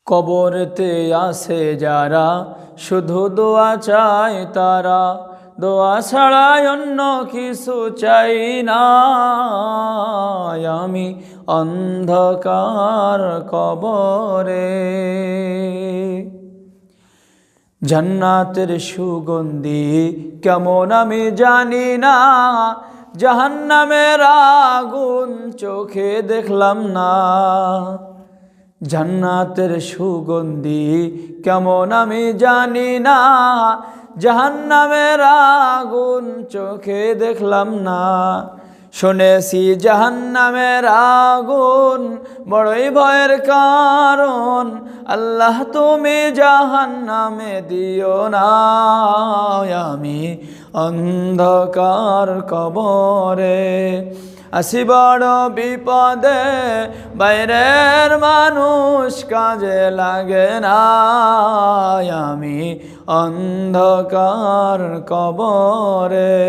কবরেতে আসে যারা শুধু দোয়া চায় তারা, দোয়া ছাড়া অন্য কিছু চাই না। আমি অন্ধকার কবরে জান্নাতের সুগন্ধি কেমন আমি জানি না, জাহান্নামের আগুন চোখে দেখলাম না। জান্নাতের সুগন্ধি কেমন আমি জানি না, জাহান্নামের আগুন চোখে দেখলাম না। শুনেছি জাহান্নামের আগুন বড়ই ভয়ের কারণ, আল্লাহ তুমি জাহান্নামে দিও না। আমি অন্ধকার কবরে আসি বড় বিপদে, বাইরের মানুষ কাজে লাগে না। আমি অন্ধকার কবরে।